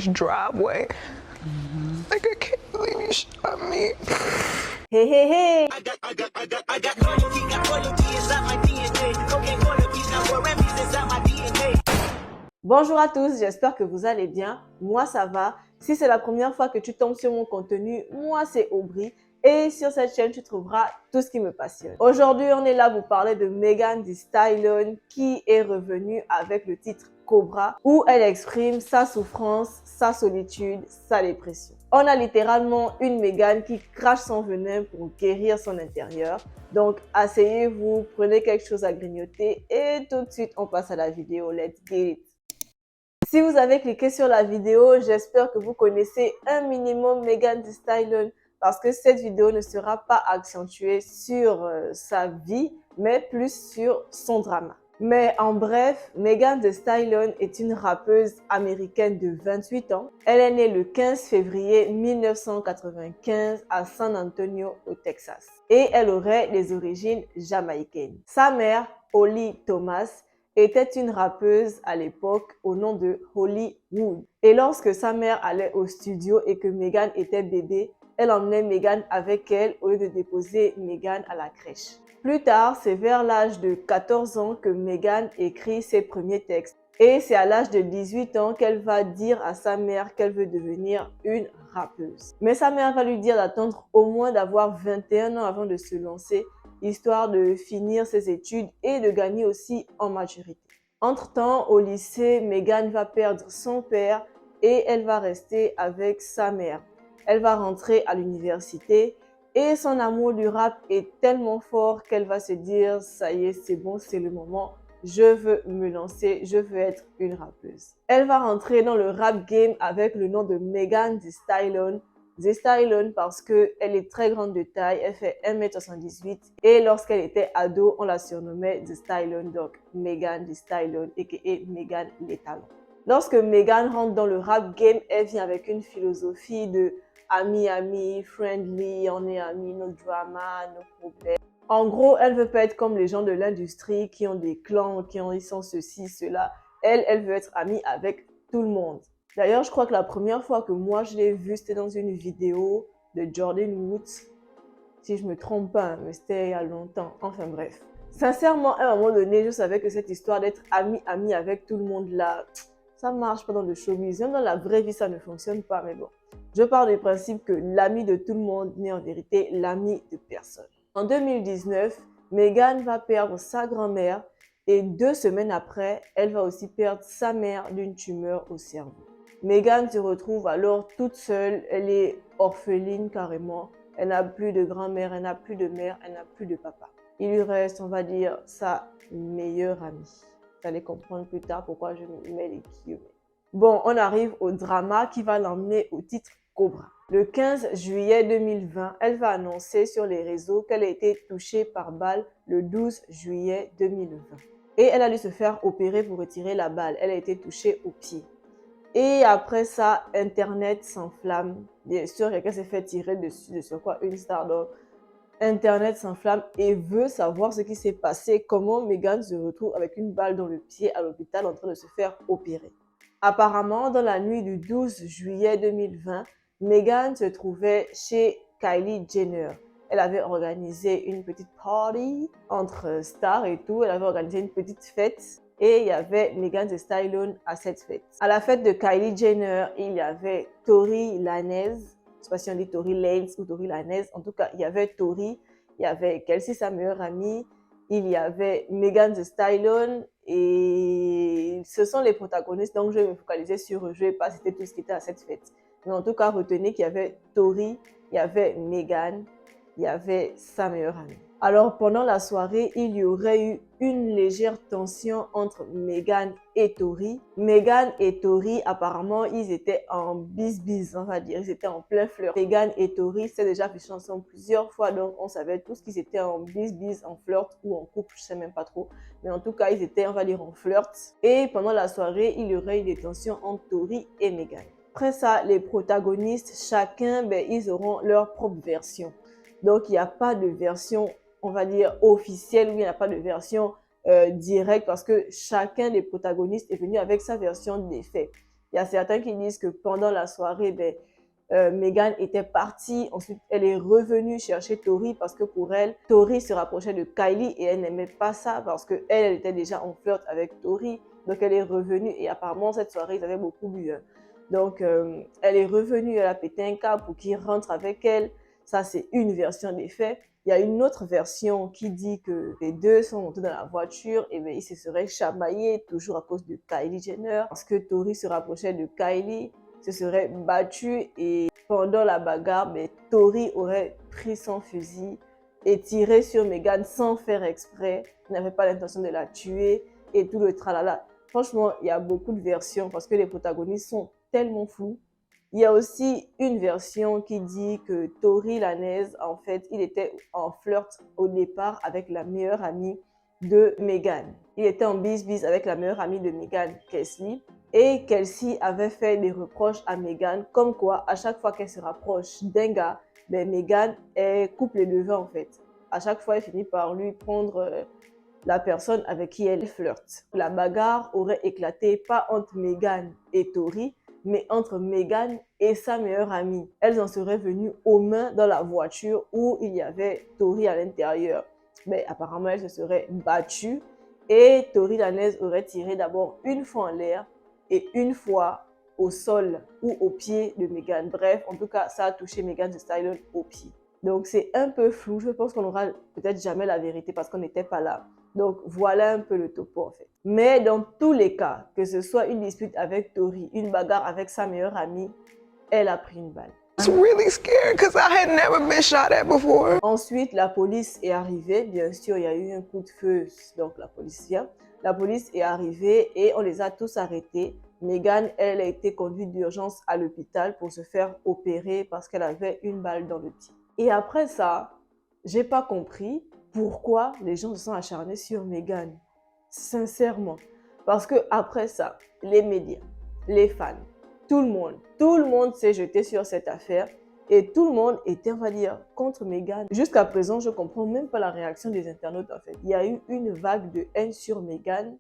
driveway. Like, I can't believe you shot me. Hey, hey, hey! I got loyalty inside my DNA. Cocaine qualities, now war enemies inside my DNA. Bonjour à tous, j'espère que vous allez bien. Moi, ça va. Si c'est la première fois que tu tombes sur mon contenu, moi, c'est Aubry. Et sur cette chaîne, tu trouveras tout ce qui me passionne. Aujourd'hui, on est là pour parler de Megan Thee Stallion qui est revenue avec le titre Cobra, où elle exprime sa souffrance, sa solitude, sa dépression. On a littéralement une Megan qui crache son venin pour guérir son intérieur. Donc, asseyez-vous, prenez quelque chose à grignoter et tout de suite, on passe à la vidéo. Let's get it! Si vous avez cliqué sur la vidéo, j'espère que vous connaissez un minimum Megan Thee Stallion parce que cette vidéo ne sera pas accentuée sur sa vie, mais plus sur son drama. Mais en bref, Megan Thee Stallion est une rappeuse américaine de 28 ans. Elle est née le 15 février 1995 à San Antonio, au Texas. Et elle aurait des origines jamaïcaines. Sa mère, Holly Thomas, était une rappeuse à l'époque au nom de Hollywood. Et lorsque sa mère allait au studio et que Megan était bébé, elle emmenait Megan avec elle au lieu de déposer Megan à la crèche. Plus tard, c'est vers l'âge de 14 ans que Megan écrit ses premiers textes. Et c'est à l'âge de 18 ans qu'elle va dire à sa mère qu'elle veut devenir une rappeuse. Mais sa mère va lui dire d'attendre au moins d'avoir 21 ans avant de se lancer, histoire de finir ses études et de gagner aussi en maturité. Entre-temps, au lycée, Megan va perdre son père et elle va rester avec sa mère. Elle va rentrer à l'université et son amour du rap est tellement fort qu'elle va se dire « ça y est, c'est bon, c'est le moment, je veux me lancer, je veux être une rappeuse ». Elle va rentrer dans le rap game avec le nom de Megan Thee Stallion. Thee Stallion parce qu'elle est très grande de taille, elle fait 1m78 et lorsqu'elle était ado, on la surnommait Thee Stallion, donc Megan Thee Stallion aka Megan les talons. Lorsque Megan rentre dans le rap game, elle vient avec une philosophie de ami, friendly, on est amis, no drama, no problème. En gros, elle veut pas être comme les gens de l'industrie qui ont des clans, ils sont ceci, cela. Elle veut être amie avec tout le monde. D'ailleurs, je crois que la première fois que moi je l'ai vue, c'était dans une vidéo de Jordan Woods. Si je me trompe pas, mais c'était il y a longtemps. Enfin bref. Sincèrement, à un moment donné, je savais que cette histoire d'être ami avec tout le monde là, ça marche pas dans le showbiz. Même dans la vraie vie, ça ne fonctionne pas, mais bon. Je pars du principe que l'ami de tout le monde n'est en vérité l'ami de personne. En 2019, Megan va perdre sa grand-mère et 2 semaines après, elle va aussi perdre sa mère d'une tumeur au cerveau. Megan se retrouve alors toute seule, elle est orpheline carrément. Elle n'a plus de grand-mère, elle n'a plus de mère, elle n'a plus de papa. Il lui reste, on va dire, sa meilleure amie. Vous allez comprendre plus tard pourquoi je mets les guillemets. Bon, on arrive au drama qui va l'emmener au titre Cobra. Le 15 juillet 2020, elle va annoncer sur les réseaux qu'elle a été touchée par balle le 12 juillet 2020. Et elle a dû se faire opérer pour retirer la balle. Elle a été touchée au pied. Et après ça, Internet s'enflamme. Bien sûr, quelqu'un s'est fait tirer dessus, de sur quoi une star. Donc, Internet s'enflamme et veut savoir ce qui s'est passé, comment Megan se retrouve avec une balle dans le pied à l'hôpital en train de se faire opérer. Apparemment, dans la nuit du 12 juillet 2020, Megan se trouvait chez Kylie Jenner. Elle avait organisé une petite party entre stars et tout. Elle avait organisé une petite fête et il y avait Megan Thee Stallion à cette fête. À la fête de Kylie Jenner, il y avait Tory Lanez. Je ne sais pas si on dit Tory Lanez ou Tory Lanez. En tout cas, il y avait Tory, il y avait Kelsey, sa meilleure amie, il y avait Megan Thee Stallion et ce sont les protagonistes. Donc, je vais me focaliser sur eux. Je ne vais pas citer tout ce qui était à cette fête. Mais en tout cas, retenez qu'il y avait Tory, il y avait Megan, il y avait sa meilleure amie. Alors, pendant la soirée, il y aurait eu une légère tension entre Megan et Tory. Megan et Tory, apparemment, ils étaient en bis-bis, on va dire. Ils étaient en plein flirt. Megan et Tory s'étaient déjà fait chanson plusieurs fois, donc on savait tous qu'ils étaient en bis-bis, en flirt ou en couple, je sais même pas trop. Mais en tout cas, ils étaient, on va dire, en flirt. Et pendant la soirée, il y aurait eu des tensions entre Tory et Megan. Après ça, les protagonistes, chacun, ils auront leur propre version. Donc, il n'y a pas de version, on va dire, officielle, ou il n'y a pas de version directe parce que chacun des protagonistes est venu avec sa version des faits. Il y a certains qui disent que pendant la soirée, Meghan était partie, ensuite elle est revenue chercher Tori parce que pour elle, Tori se rapprochait de Kylie et elle n'aimait pas ça parce qu'elle était déjà en flirt avec Tori. Donc elle est revenue et apparemment cette soirée, ils avaient beaucoup bu. Hein. Donc elle est revenue, elle a pété un câble pour qu'il rentre avec elle. Ça, c'est une version des faits. Il y a une autre version qui dit que les deux sont montés dans la voiture et bien, ils se seraient chamaillés toujours à cause de Kylie Jenner parce que Tori se rapprochait de Kylie, se serait battu et pendant la bagarre, Tori aurait pris son fusil et tiré sur Meghan sans faire exprès. Il n'avait pas l'intention de la tuer et tout le tralala. Franchement, il y a beaucoup de versions parce que les protagonistes sont tellement flous. Il y a aussi une version qui dit que Tori Lanez, en fait, il était en flirt au départ avec la meilleure amie de Meghan. Il était en bis-bis avec la meilleure amie de Meghan, Kelsey. Et Kelsey avait fait des reproches à Meghan, comme quoi, à chaque fois qu'elle se rapproche d'un gars, Meghan, elle coupe les devants, en fait. À chaque fois, elle finit par lui prendre la personne avec qui elle flirte. La bagarre aurait éclaté pas entre Meghan et Tori, mais entre Meghan et sa meilleure amie. Elles en seraient venues aux mains dans la voiture où il y avait Tori à l'intérieur. Mais apparemment, elles se seraient battues et Tori Lanez aurait tiré d'abord une fois en l'air et une fois au sol ou au pied de Meghan. Bref, en tout cas, ça a touché Meghan Thee Stallion au pied. Donc, c'est un peu flou. Je pense qu'on n'aura peut-être jamais la vérité parce qu'on n'était pas là. Donc, voilà un peu le topo en fait. Mais dans tous les cas, que ce soit une dispute avec Tori, une bagarre avec sa meilleure amie, elle a pris une balle. I was really scared because I had never been shot at before. Ensuite, la police est arrivée. Bien sûr, il y a eu un coup de feu, donc la police vient. La police est arrivée et on les a tous arrêtés. Meghan, elle a été conduite d'urgence à l'hôpital pour se faire opérer parce qu'elle avait une balle dans le pied. Et après ça, j'ai pas compris pourquoi les gens se sont acharnés sur Meghan. Sincèrement. Parce que après ça, les médias, les fans, tout le monde s'est jeté sur cette affaire et tout le monde était, on va dire, contre Meghan. Jusqu'à présent, je ne comprends même pas la réaction des internautes en fait. Il y a eu une vague de haine sur Meghan.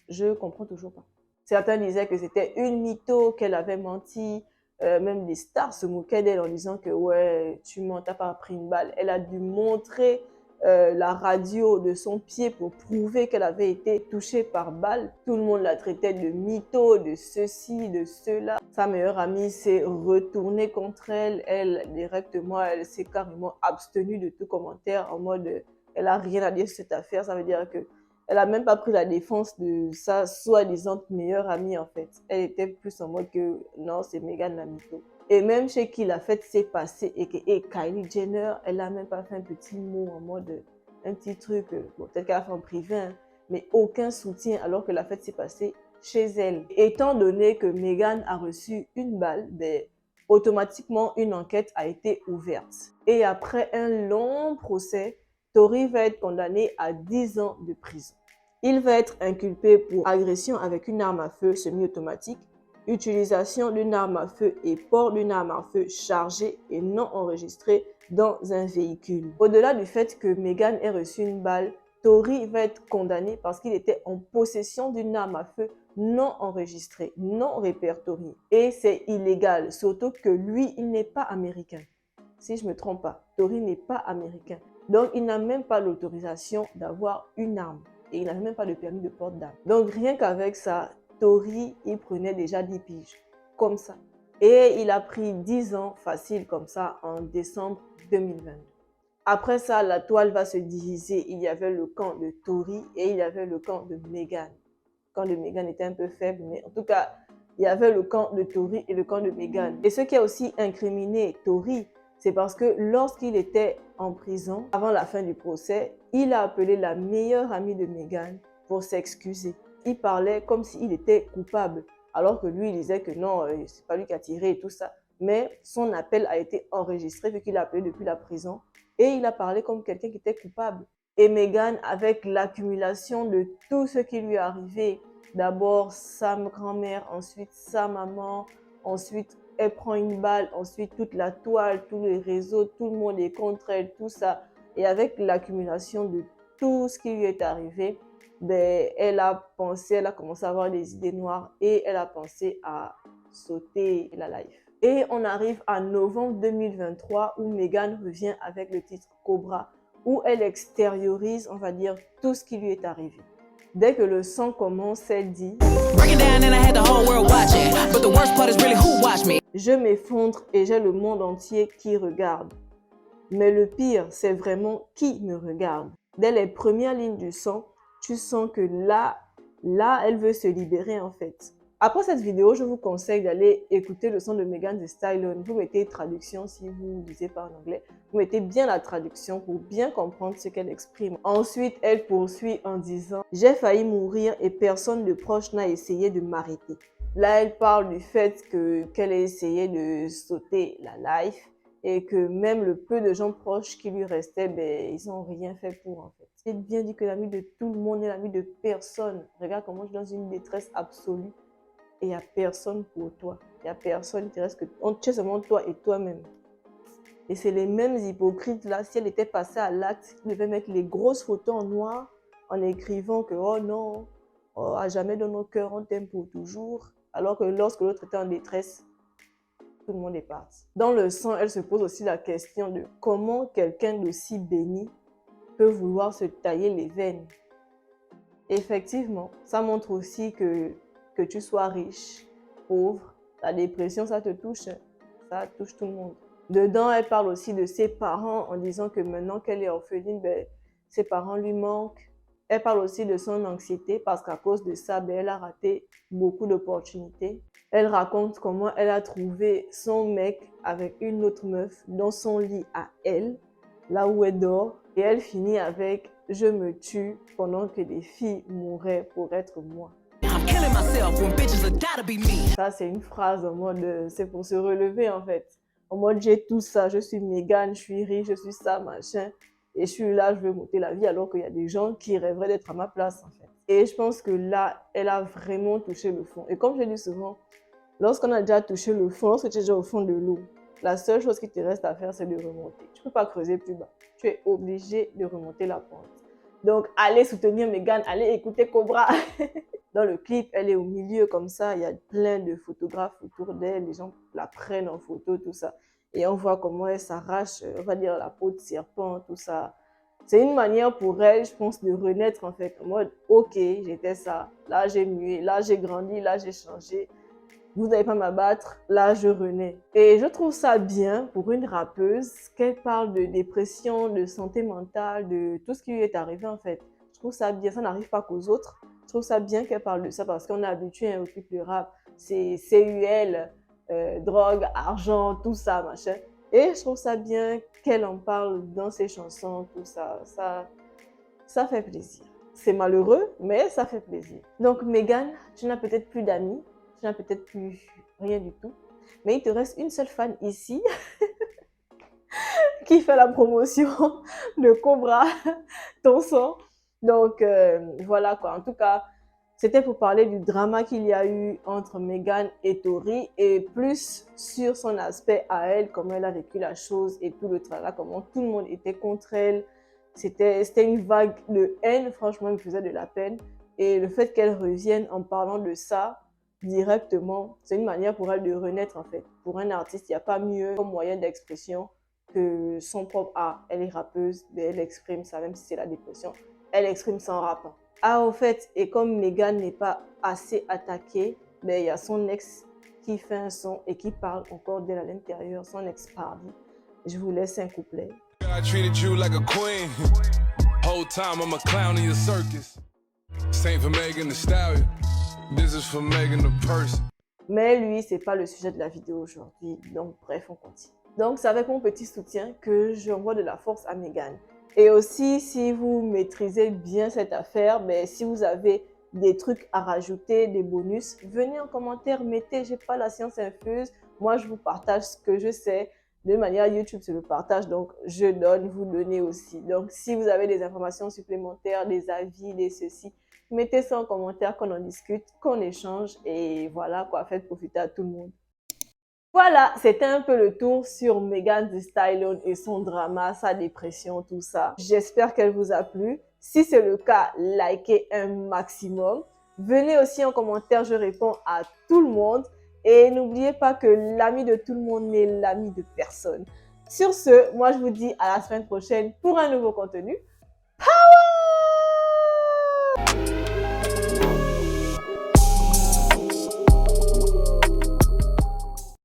Je ne comprends toujours pas. Certains disaient que c'était une mytho, qu'elle avait menti. Même des stars se moquaient d'elle en disant que ouais, tu mens, t'as pas pris une balle. Elle a dû montrer la radio de son pied pour prouver qu'elle avait été touchée par balle. Tout le monde la traitait de mytho, de ceci, de cela. Sa meilleure amie s'est retournée contre elle. Elle, directement, elle s'est carrément abstenue de tout commentaire en mode elle a rien à dire sur cette affaire. Ça veut dire que elle n'a même pas pris la défense de sa soi-disant meilleure amie en fait. Elle était plus en mode que non, c'est Meghan la mytho. Et même chez qui la fête s'est passée et Kylie Jenner, elle n'a même pas fait un petit mot en mode un petit truc, bon, peut-être qu'elle a fait en privé, hein, mais aucun soutien alors que la fête s'est passée chez elle. Étant donné que Meghan a reçu une balle, automatiquement une enquête a été ouverte. Et après un long procès, Tori va être condamné à 10 ans de prison. Il va être inculpé pour agression avec une arme à feu semi-automatique, utilisation d'une arme à feu et port d'une arme à feu chargée et non enregistrée dans un véhicule. Au-delà du fait que Meghan ait reçu une balle, Tori va être condamné parce qu'il était en possession d'une arme à feu non enregistrée, non répertoriée. Et c'est illégal, surtout que lui, il n'est pas américain. Si je ne me trompe pas, Tori n'est pas américain. Donc, il n'a même pas l'autorisation d'avoir une arme. Et il n'a même pas de permis de port d'armes. Donc, rien qu'avec ça, Tori, il prenait déjà 10 piges. Comme ça. Et il a pris 10 ans facile comme ça en décembre 2022. Après ça, la toile va se diviser. Il y avait le camp de Tori et il y avait le camp de Meghan. Le camp de Meghan était un peu faible, mais en tout cas, il y avait le camp de Tori et le camp de Meghan. Et ce qui a aussi incriminé Tori, c'est parce que lorsqu'il était en prison, avant la fin du procès, il a appelé la meilleure amie de Meghan pour s'excuser. Il parlait comme s'il était coupable, alors que lui, il disait que non, c'est pas lui qui a tiré et tout ça. Mais son appel a été enregistré vu qu'il a appelé depuis la prison et il a parlé comme quelqu'un qui était coupable. Et Meghan, avec l'accumulation de tout ce qui lui est arrivé, d'abord sa grand-mère, ensuite sa maman, ensuite elle prend une balle, ensuite toute la toile, tous les réseaux, tout le monde est contre elle, tout ça. Et avec l'accumulation de tout ce qui lui est arrivé, ben, elle a commencé à avoir des idées noires et elle a pensé à sauter la life. Et on arrive à novembre 2023 où Megan revient avec le titre Cobra, où elle extériorise, on va dire, tout ce qui lui est arrivé. Dès que le son commence, elle dit je m'effondre et j'ai le monde entier qui regarde. Mais le pire, c'est vraiment qui me regarde. Dès les premières lignes du son, tu sens que là, elle veut se libérer en fait. Après cette vidéo, je vous conseille d'aller écouter le son de Megan Thee Stallion. Vous mettez traduction si vous ne lisez pas en anglais. Vous mettez bien la traduction pour bien comprendre ce qu'elle exprime. Ensuite, elle poursuit en disant « J'ai failli mourir et personne de proche n'a essayé de m'arrêter. » Là, elle parle du fait qu'elle a essayé de sauter la life et que même le peu de gens proches qui lui restaient, ben, ils n'ont rien fait pour en fait. C'est bien dit que l'ami de tout le monde est l'ami de personne. Regarde comment je suis dans une détresse absolue. Et il n'y a personne pour toi. Il n'y a personne qui reste que... Tu es seulement toi et toi-même. Et c'est les mêmes hypocrites là, si elle était passée à l'acte, qui devaient mettre les grosses photos en noir en écrivant que « Oh non, oh, à jamais dans nos cœurs, on t'aime pour toujours ». Alors que lorsque l'autre était en détresse, tout le monde est parti. Dans le son, elle se pose aussi la question de comment quelqu'un d'aussi béni peut vouloir se tailler les veines. Effectivement, ça montre aussi que tu sois riche, pauvre, la dépression, ça te touche, ça touche tout le monde. Dedans, elle parle aussi de ses parents en disant que maintenant qu'elle est orpheline, ben, ses parents lui manquent. Elle parle aussi de son anxiété parce qu'à cause de ça, ben, elle a raté beaucoup d'opportunités. Elle raconte comment elle a trouvé son mec avec une autre meuf dans son lit à elle, là où elle dort. Et elle finit avec « Je me tue pendant que des filles mourraient pour être moi ». Ça, c'est une phrase en mode, c'est pour se relever en fait. En mode, j'ai tout ça, je suis Megan, je suis riche, je suis ça, machin. Et je suis là, je veux monter la vie alors qu'il y a des gens qui rêveraient d'être à ma place en fait. Et je pense que là, elle a vraiment touché le fond. Et comme je dis souvent, lorsqu'on a déjà touché le fond, lorsque tu es déjà au fond de l'eau, la seule chose qui te reste à faire, c'est de remonter. Tu ne peux pas creuser plus bas. Tu es obligé de remonter la pente. Donc, allez soutenir Megan, allez écouter Cobra. Dans le clip, elle est au milieu comme ça, il y a plein de photographes autour d'elle, les gens la prennent en photo, tout ça. Et on voit comment elle s'arrache, on va dire, la peau de serpent, tout ça. C'est une manière pour elle, je pense, de renaître en fait. En mode, ok, j'étais ça, là j'ai mué, là j'ai grandi, là j'ai changé. Vous n'allez pas m'abattre, là je renais. Et je trouve ça bien pour une rappeuse qu'elle parle de dépression, de santé mentale, de tout ce qui lui est arrivé en fait. Je trouve ça bien, ça n'arrive pas qu'aux autres. Je trouve ça bien qu'elle parle de ça parce qu'on est habitué à un clip de rap. C'est CUL, drogue, argent, tout ça, machin. Et je trouve ça bien qu'elle en parle dans ses chansons, tout ça. Ça fait plaisir. C'est malheureux, mais ça fait plaisir. Donc Megan, tu n'as peut-être plus d'amis. Tu n'as peut-être plus rien du tout. Mais il te reste une seule fan ici qui fait la promotion de Cobra, ton son. Donc, voilà quoi. En tout cas, c'était pour parler du drama qu'il y a eu entre Megan et Tory et plus sur son aspect à elle, comment elle a vécu la chose et tout le travail, comment tout le monde était contre elle. C'était une vague de haine, franchement, elle me faisait de la peine. Et le fait qu'elle revienne en parlant de ça, directement, c'est une manière pour elle de renaître en fait. Pour un artiste, il n'y a pas mieux comme moyen d'expression que son propre art. Elle est rappeuse, mais elle exprime ça, même si c'est la dépression. Elle exprime ça en rappant. Ah, au fait, et comme Megan n'est pas assez attaquée, mais il y a son ex qui fait un son et qui parle encore d'elle à l'intérieur, son ex Pardi. Je vous laisse un couplet. I treated you like a queen. Whole time I'm a clown in your circus. Same for Megan Thee Stallion. This is for Megan the person. Mais lui, c'est pas le sujet de la vidéo aujourd'hui. Donc, bref, on continue. Donc, c'est avec mon petit soutien que j'envoie de la force à Megan. Et aussi, si vous maîtrisez bien cette affaire, mais si vous avez des trucs à rajouter, des bonus, venez en commentaire, mettez, j'ai pas la science infuse. Moi, je vous partage ce que je sais. De manière YouTube, c'est le partage, donc je donne, vous donnez aussi. Donc, si vous avez des informations supplémentaires, des avis, des ceci, mettez ça en commentaire, qu'on en discute, qu'on échange et voilà quoi, faites profiter à tout le monde. Voilà, c'était un peu le tour sur Megan Thee Stallion et son drama, sa dépression, tout ça. J'espère qu'elle vous a plu. Si c'est le cas, likez un maximum. Venez aussi en commentaire, je réponds à tout le monde. Et n'oubliez pas que l'ami de tout le monde n'est l'ami de personne. Sur ce, moi je vous dis à la semaine prochaine pour un nouveau contenu.